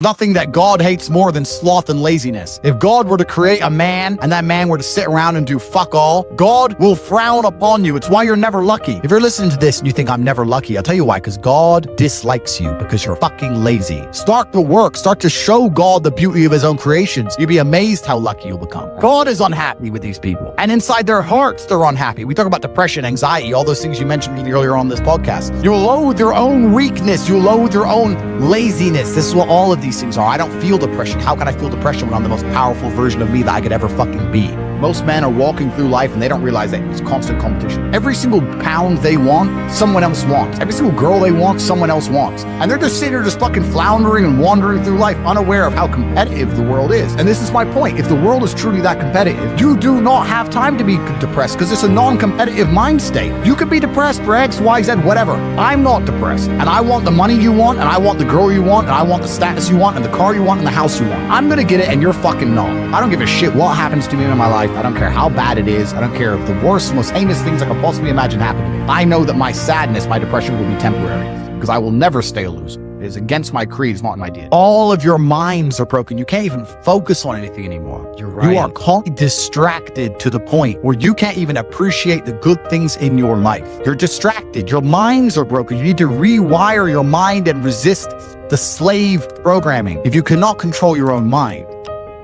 Nothing that God hates more than sloth and laziness. If God were to create a man and that man were to sit around and do fuck all, God will frown upon you. It's why you're never lucky. If you're listening to this and you think I'm never lucky, I'll tell you why, because God dislikes you because you're fucking lazy. Start to work. Start to show God the beauty of his own creations. You'll be amazed how lucky you'll become. God is unhappy with these people. And inside their hearts, they're unhappy. We talk about depression, anxiety, all those things you mentioned earlier on this podcast. You'll loathe your own weakness. You'll loathe your own laziness. This is what all of these things are. I don't feel depression. How can I feel depression when I'm the most powerful version of me that I could ever fucking be? Most men are walking through life and they don't realize that it's constant competition. Every single pound they want, someone else wants. Every single girl they want, someone else wants. And they're just sitting there just fucking floundering and wandering through life, unaware of how competitive the world is. And this is my point. If the world is truly that competitive, you do not have time to be depressed because it's a non-competitive mind state. You could be depressed for X, Y, Z, whatever. I'm not depressed. And I want the money you want, and I want the girl you want, and I want the status you want, and the car you want, and the house you want. I'm gonna get it, and you're fucking not. I don't give a shit what happens to me in my life. I don't care how bad it is. I don't care if the worst, most heinous things I could possibly imagine happen to me. I know that my sadness, my depression will be temporary because I will never stay a loser. It is against my creed. It's not my DNA. All of your minds are broken. You can't even focus on anything anymore. You're right. You are constantly distracted to the point where you can't even appreciate the good things in your life. You're distracted. Your minds are broken. You need to rewire your mind and resist the slave programming. If you cannot control your own mind,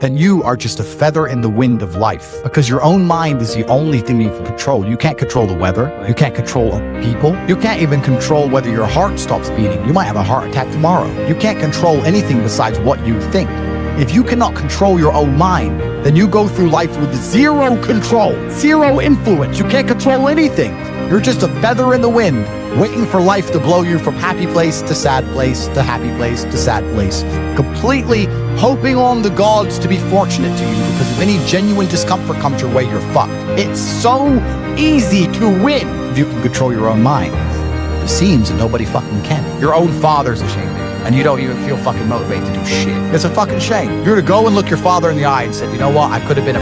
then you are just a feather in the wind of life, because your own mind is the only thing you can control. You can't control the weather. You can't control people. You can't even control whether your heart stops beating. You might have a heart attack tomorrow. You can't control anything besides what you think. If you cannot control your own mind, then you go through life with zero control, zero influence. You can't control anything. You're just a feather in the wind, waiting for life to blow you from happy place to sad place to happy place to sad place, completely hoping on the gods to be fortunate to you, because if any genuine discomfort comes your way, you're fucked. It's so easy to win if you can control your own mind. It seems that nobody fucking can. Your own father's ashamed of you, and you don't even feel fucking motivated to do shit. It's a fucking shame. You're to go and look your father in the eye and say, you know what, I could have been a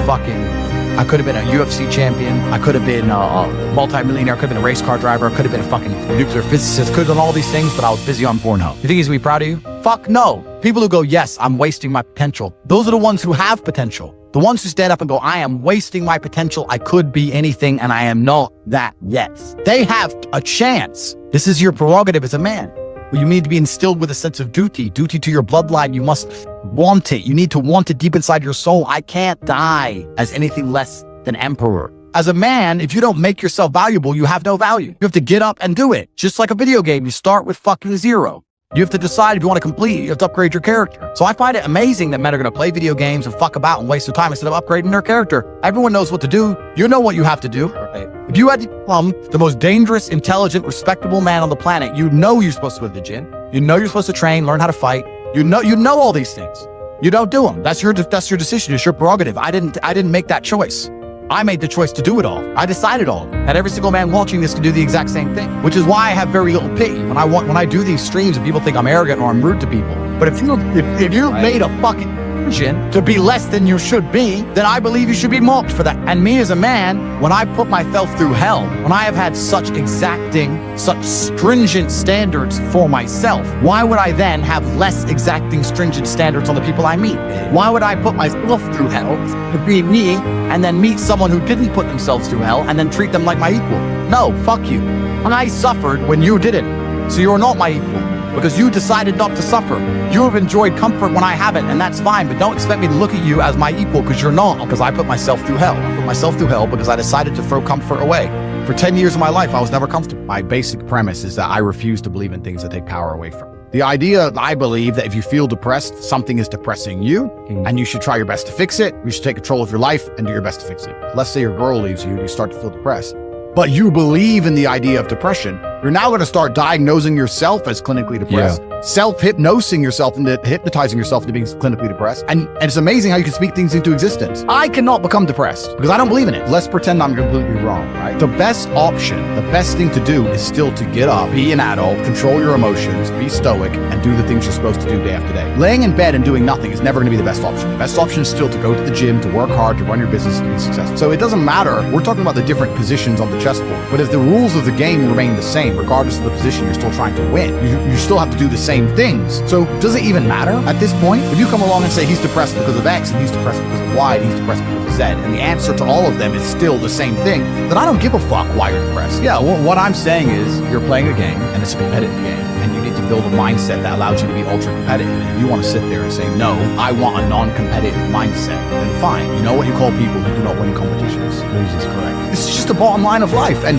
UFC champion. I could have been a multi-millionaire. I could have been a race car driver. I could have been a fucking nuclear physicist. Could have done all these things, but I was busy on Pornhub. You think he's gonna be proud of you? Fuck no. People who go, yes, I'm wasting my potential. Those are the ones who have potential. The ones who stand up and go, I am wasting my potential. I could be anything and I am not that yet. They have a chance. This is your prerogative as a man. You need to be instilled with a sense of duty to your bloodline. You must want it. You need to want it deep inside your soul. I can't die as anything less than emperor. As a man, if you don't make yourself valuable, you have no value. You have to get up and do it. Just like a video game, you start with fucking zero. You have to decide if you want to complete it. You have to upgrade your character. So I find it amazing that men are going to play video games and fuck about and waste their time instead of upgrading their character. Everyone knows what to do. You know what you have to do. Right. If you had to become the most dangerous, intelligent, respectable man on the planet, you know you're supposed to go to the gym. You know you're supposed to train, learn how to fight. You know all these things. You don't do them. That's your decision. It's your prerogative. I didn't make that choice. I made the choice to do it all. I decided all. And every single man watching this can do the exact same thing, which is why I have very little pity when I do these streams and people think I'm arrogant or I'm rude to people. But if you made a fucking decision to be less than you should be, then I believe you should be mocked for that. And me as a man, when I put myself through hell, when I have had such exacting, such stringent standards for myself, why would I then have less exacting, stringent standards on the people I meet? Why would I put myself through hell to be me and then meet someone who didn't put themselves through hell and then treat them like my equal? No, fuck you. I suffered when you didn't. So you're not my equal. Because you decided not to suffer. You have enjoyed comfort when I haven't, and that's fine, but don't expect me to look at you as my equal, because you're not, because I put myself through hell. I put myself through hell because I decided to throw comfort away. For 10 years of my life, I was never comfortable. My basic premise is that I refuse to believe in things that take power away from me. The idea, I believe, that if you feel depressed, something is depressing you, and you should try your best to fix it. You should take control of your life and do your best to fix it. Let's say your girl leaves you and you start to feel depressed, but you believe in the idea of depression. You're now going to start diagnosing yourself as clinically depressed, self-hypnosing yourself into hypnotizing yourself into being clinically depressed. And it's amazing how you can speak things into existence. I cannot become depressed because I don't believe in it. Let's pretend I'm completely wrong, right? The best option, the best thing to do is still to get up, be an adult, control your emotions, be stoic, and do the things you're supposed to do day after day. Laying in bed and doing nothing is never going to be the best option. The best option is still to go to the gym, to work hard, to run your business, and be successful. So it doesn't matter. We're talking about the different positions on the chessboard. But if the rules of the game remain the same, regardless of the position you're still trying to win, you still have to do the same same things. So does it even matter at this point? If you come along and say he's depressed because of X, and he's depressed because of Y, and he's depressed because of Z, and the answer to all of them is still the same thing, then I don't give a fuck why you're depressed. Yeah, well, what I'm saying is you're playing a game, and it's a competitive game, and you need to build a mindset that allows you to be ultra competitive. And if you want to sit there and say, no, I want a non-competitive mindset, then fine. You know what you call people who do not win competitions? Losers, correct. This is just the bottom line of life. And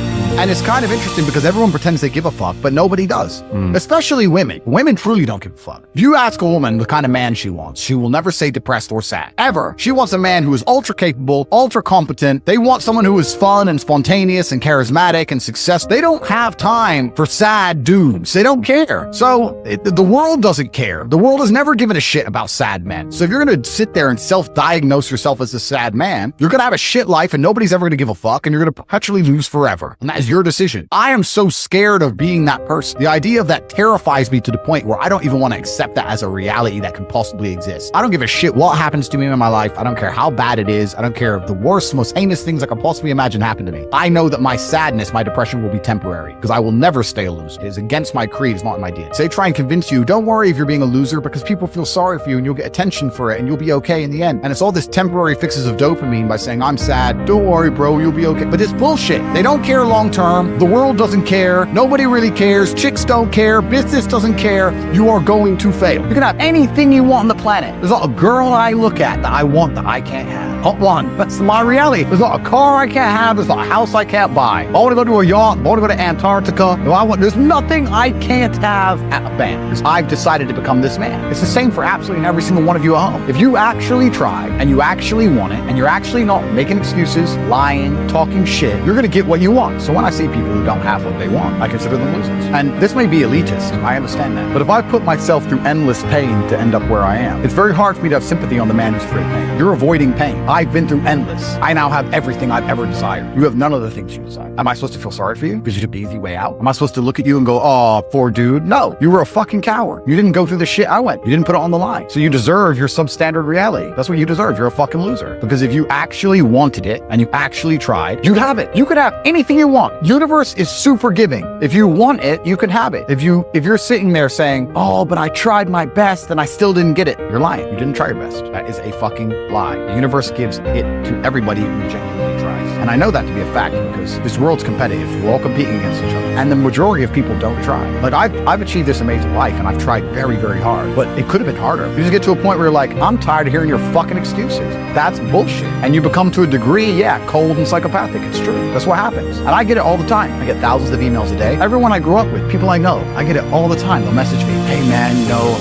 it's kind of interesting because everyone pretends they give a fuck, but nobody does. Especially women. Women truly don't give a fuck. If you ask a woman the kind of man she wants, she will never say depressed or sad. Ever. She wants a man who is ultra capable, ultra competent. They want someone who is fun and spontaneous and charismatic and successful. They don't have time for sad dudes. They don't care. So the world doesn't care. The world has never given a shit about sad men. So if you're going to sit there and self-diagnose yourself as a sad man, you're going to have a shit life and nobody's ever going to give a fuck, and you're going to perpetually lose forever. And that is your decision. I am so scared of being that person. The idea of that terrifies me to the point where I don't even want to accept that as a reality that can possibly exist. I don't give a shit what happens to me in my life. I don't care how bad it is. I don't care if the worst, most heinous things I can possibly imagine happen to me. I know that my sadness, my depression will be temporary because I will never stay a loser. It is against my creed. It's not in my DNA. So they try and convince you, don't worry if you're being a loser, because people feel sorry for you and you'll get attention for it and you'll be okay in the end. And it's all this temporary fixes of dopamine by saying, I'm sad. Don't worry, bro. You'll be okay. But it's bullshit. They don't care long term. The world doesn't care. Nobody really cares. Chicks don't care. Business doesn't care. You are going to fail. You can have anything you want on the planet. There's not a girl I look at that I want that I can't have. Not one. That's my reality. There's not a car I can't have. There's not a house I can't buy. I want to go to a yacht. I want to go to Antarctica. There's nothing I can't have at a band because I've decided to become this man. It's the same for absolutely every single one of you at home. If you actually try and you actually want it and you're actually not making excuses, lying, talking shit, you're going to get what you want. So when I see people who don't have what they want, I consider them losers. And this may be elitist. I understand that. But if I put myself through endless pain to end up where I am, it's very hard for me to have sympathy on the man who's free of pain. You're avoiding pain. I've been through endless. I now have everything I've ever desired. You have none of the things you desire. Am I supposed to feel sorry for you because you took the easy way out? Am I supposed to look at you and go, oh, poor dude? No, you were a fucking coward. You didn't go through the shit I went. You didn't put it on the line. So you deserve your substandard reality. That's what you deserve. You're a fucking loser. Because if you actually wanted it and you actually tried, you'd have it. You could have anything you want. Universe is super giving. If you want it, you can have it. If you're sitting there saying, oh, but I tried my best and I still didn't get it, you're lying. You didn't try your best. That is a fucking lie. The universe gives it to everybody who genuinely tries. And I know that to be a fact because this world's competitive. We're all competing against each other. And the majority of people don't try. Like I've achieved this amazing life and I've tried very, very hard, but it could have been harder. You just get to a point where you're like, I'm tired of hearing your fucking excuses. That's bullshit. And you become to a degree, yeah, cold and psychopathic. It's true. That's what happens. And I get it all the time. I get thousands of emails a day. Everyone I grew up with, people I know, I get it all the time. They'll message me, hey man,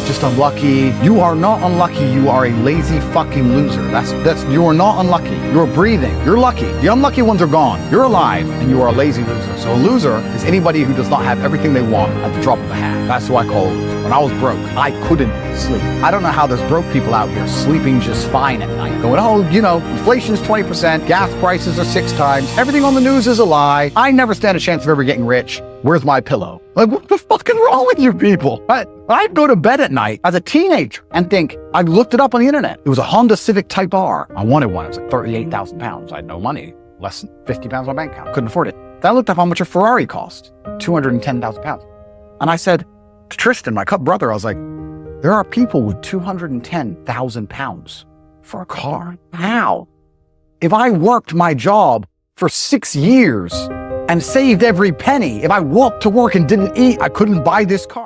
just unlucky. You are not unlucky. You are a lazy fucking loser. You are not unlucky. You're breathing. You're lucky. The unlucky ones are gone. You're alive and you are a lazy loser. So a loser is anybody who does not have everything they want at the drop of a hat. That's who I call a loser. When I was broke, I couldn't sleep. I don't know how there's broke people out here sleeping just fine at night. Going, inflation's 20%, gas prices are 6 times, everything on the news is a lie. I never stand a chance of ever getting rich. Where's my pillow? Like, what the fuck is wrong with you people? I'd go to bed at night as a teenager and think, I looked it up on the internet. It was a Honda Civic Type R. I wanted one. It was like 38,000 pounds. I had no money, less than 50 pounds on my bank account. Couldn't afford it. Then I looked up how much a Ferrari cost, 210,000 pounds. And I said to Tristan, my brother, I was like, there are people with 210,000 pounds for a car. How? If I worked my job for 6 years and saved every penny, if I walked to work and didn't eat, I couldn't buy this car.